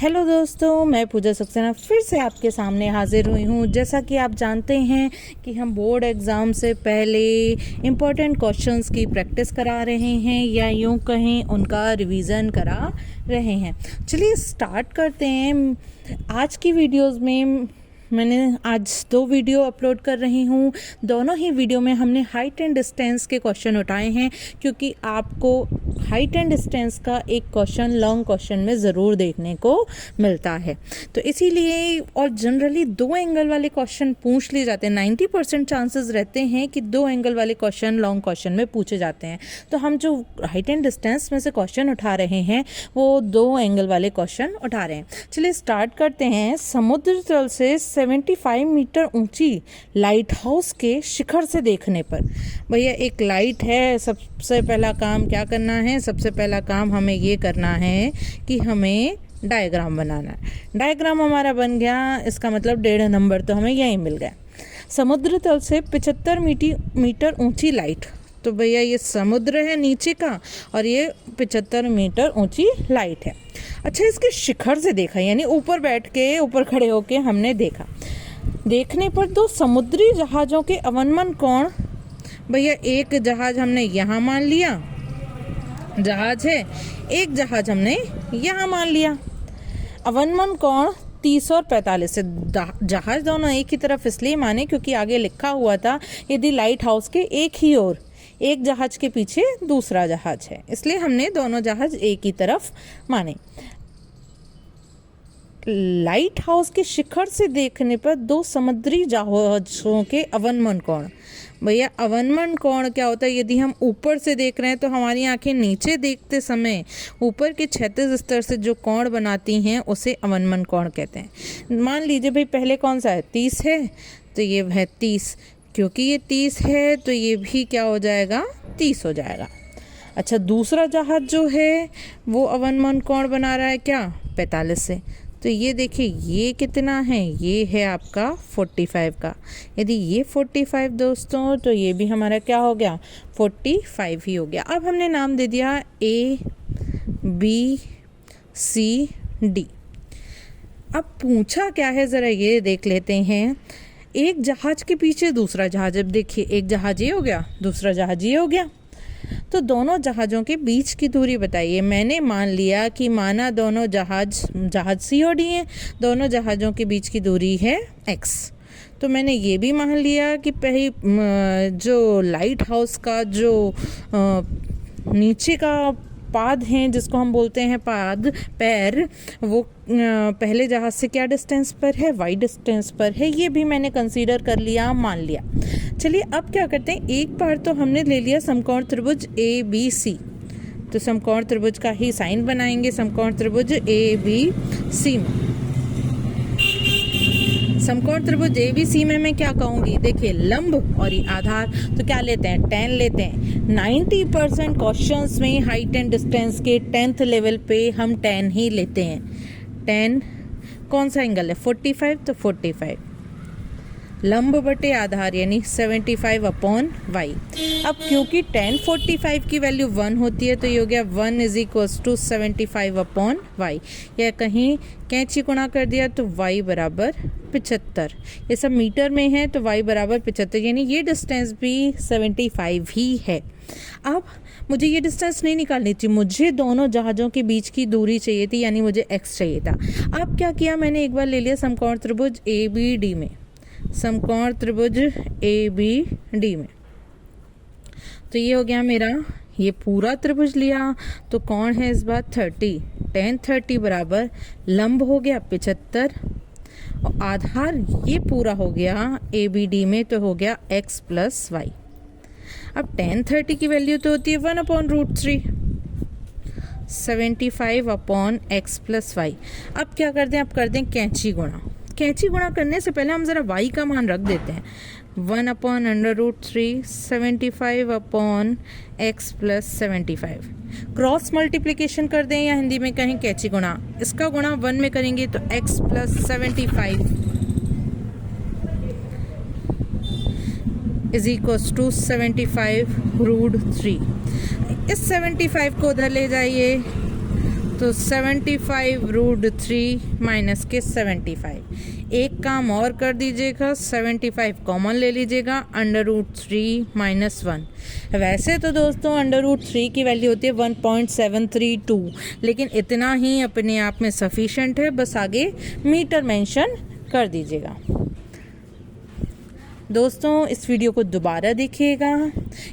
Hello दोस्तों, मैं पूजा सक्सेना फिर से आपके सामने हाजिर हुई हूँ। जैसा कि आप जानते हैं कि हम बोर्ड एग्ज़ाम से पहले इम्पोर्टेंट क्वेश्चंस की प्रैक्टिस करा रहे हैं या यूँ कहें उनका रिवीजन करा रहे हैं। चलिए स्टार्ट करते हैं। आज की वीडियोस में मैंने आज 2 वीडियो अपलोड कर रही हूँ। दोनों ही वीडियो में हमने हाइट एंड डिस्टेंस के क्वेश्चन उठाए हैं, क्योंकि आपको हाइट एंड डिस्टेंस का एक क्वेश्चन लॉन्ग क्वेश्चन में ज़रूर देखने को मिलता है। तो इसीलिए और जनरली 2 एंगल वाले क्वेश्चन पूछ लिए जाते हैं। 90% चांसेस रहते हैं कि 2 एंगल वाले क्वेश्चन लॉन्ग क्वेश्चन में पूछे जाते हैं। तो हम जो हाइट एंड डिस्टेंस में से क्वेश्चन उठा रहे हैं वो 2 एंगल वाले क्वेश्चन उठा रहे हैं। चलिए स्टार्ट करते हैं। समुद्र तल से 75 मीटर ऊंची लाइट हाउस के शिखर से देखने पर, भैया एक लाइट है, सबसे पहला काम क्या करना है? सबसे पहला काम हमें ये करना है कि हमें डायग्राम बनाना है। डायग्राम हमारा बन गया, इसका मतलब 1.5 नंबर तो हमें यहीं मिल गया। समुद्र तल से 75 मीटर ऊंची लाइट, तो भैया ये समुद्र है नीचे का और ये 75 मीटर ऊंची लाइट है। अच्छा, इसके शिखर से देखा, यानी ऊपर बैठ के ऊपर खड़े होके हमने देखा। देखने पर 2 समुद्री जहाज़ों के अवनमन कोण, भैया एक जहाज़ हमने यहाँ मान लिया, जहाज़ है, एक जहाज़ हमने यहाँ मान लिया। अवनमन कोण 30 और 45 से, जहाज़ दोनों एक ही तरफ इसलिए माने क्योंकि आगे लिखा हुआ था यदि लाइट हाउस के एक ही ओर, एक जहाज़ के पीछे दूसरा जहाज़ है, इसलिए हमने दोनों जहाज़ एक ही तरफ माने। लाइट हाउस के शिखर से देखने पर 2 समुद्री जहाज़ों के अवनमन कोण, भैया अवनमन कोण क्या होता है? यदि हम ऊपर से देख रहे हैं तो हमारी आंखें नीचे देखते समय ऊपर के क्षैतिज स्तर से जो कोण बनाती हैं उसे अवनमन कोण कहते हैं। मान लीजिए भाई पहले कौन सा है? 30 है, तो ये है 30, क्योंकि ये 30 है तो ये भी क्या हो जाएगा? 30 हो जाएगा। अच्छा, दूसरा जहाज़ जो है वो अवनमन कोण बना रहा है क्या? 45 से, तो ये देखिए ये कितना है? ये है आपका 45 का। यदि ये 45 दोस्तों, तो ये भी हमारा क्या हो गया? 45 ही हो गया। अब हमने नाम दे दिया A, B, C, D। अब पूछा क्या है ज़रा ये देख लेते हैं। एक जहाज़ के पीछे दूसरा जहाज़, अब देखिए एक जहाज़ ये हो गया, दूसरा जहाज़ ये हो गया, तो दोनों जहाज़ों के बीच की दूरी बताइए। मैंने मान लिया कि माना दोनों जहाज़ C और D हैं, दोनों जहाज़ों के बीच की दूरी है x। तो मैंने ये भी मान लिया कि जो लाइट हाउस का जो नीचे का पाद हैं, जिसको हम बोलते हैं पैर, वो पहले जहाज़ से क्या डिस्टेंस पर है? y डिस्टेंस पर है। ये भी मैंने कंसीडर कर लिया, मान लिया। चलिए अब क्या करते हैं, एक बार तो हमने ले लिया समकोण त्रिभुज ABC, तो समकोण त्रिभुज का ही साइन बनाएंगे। समकोण त्रिभुज ABC में, समकोण त्रिभुज ABC में मैं क्या कहूँगी? देखिए लंब और ये आधार, तो क्या लेते हैं? tan लेते हैं। 90% क्वेश्चंस में हाइट एंड डिस्टेंस के 10th लेवल पे हम tan ही लेते हैं। tan कौन सा एंगल है? 45, तो 45 लंब बटे आधार यानी 75/y। अब क्योंकि tan 45 की वैल्यू 1 होती है, तो ये हो गया 1 = 75/y, या कहीं कैंची गुणा कर दिया तो y बराबर 75। ये सब मीटर में है तो y बराबर 75, यानी ये डिस्टेंस भी 75 ही है। अब मुझे ये डिस्टेंस नहीं निकालनी थी, मुझे दोनों जहाज़ों के बीच की दूरी चाहिए थी, यानी मुझे x चाहिए था। अब क्या किया मैंने? एक बार ले लिया समकोण त्रिभुज ABD में, समकोण त्रिभुज ABD में, तो ये हो गया मेरा, ये पूरा त्रिभुज लिया, तो कौन है इस बार? 30। tan 30 बराबर लंब हो गया 75 और आधार ये पूरा हो गया ABD में, तो हो गया x + y। अब tan 30 की वैल्यू तो होती है 1/√3, 75/x + y। अब क्या कर दें? अब कर दें कैंची गुणा। कैंची गुणा करने से पहले हम ज़रा y का मान रख देते हैं। 1/√3, 75/x + 75। क्रॉस मल्टीप्लिकेशन कर दें या हिंदी में कहें कैंची गुणा। इसका गुणा 1 में करेंगे तो x + 75 = 75√3। इस 75 को उधर ले जाइए तो 75√3 माइनस के 75। एक काम और कर दीजिएगा, 75 कॉमन ले लीजिएगा, √3 माइनस 1। वैसे तो दोस्तों √3 की वैल्यू होती है 1.732, लेकिन इतना ही अपने आप में सफिशेंट है, बस आगे मीटर मेंशन कर दीजिएगा। दोस्तों इस वीडियो को दोबारा देखिएगा।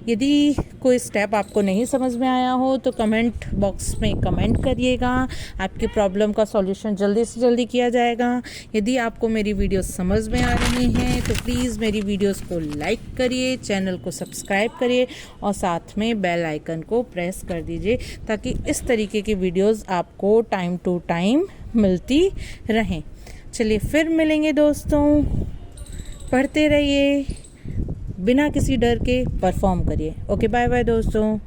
यदि कोई स्टेप आपको नहीं समझ में आया हो तो कमेंट बॉक्स में कमेंट करिएगा, आपकी प्रॉब्लम का सॉल्यूशन जल्दी से जल्दी किया जाएगा। यदि आपको मेरी वीडियोस समझ में आ रही हैं तो प्लीज़ मेरी वीडियोस को लाइक करिए, चैनल को सब्सक्राइब करिए और साथ में बेल आइकन को प्रेस कर दीजिए ताकि इस तरीके की वीडियोस आपको टाइम टू टाइम मिलती रहें। चलिए फिर मिलेंगे दोस्तों, पढ़ते रहिए, बिना किसी डर के परफॉर्म करिए। ओके, बाय बाय दोस्तों।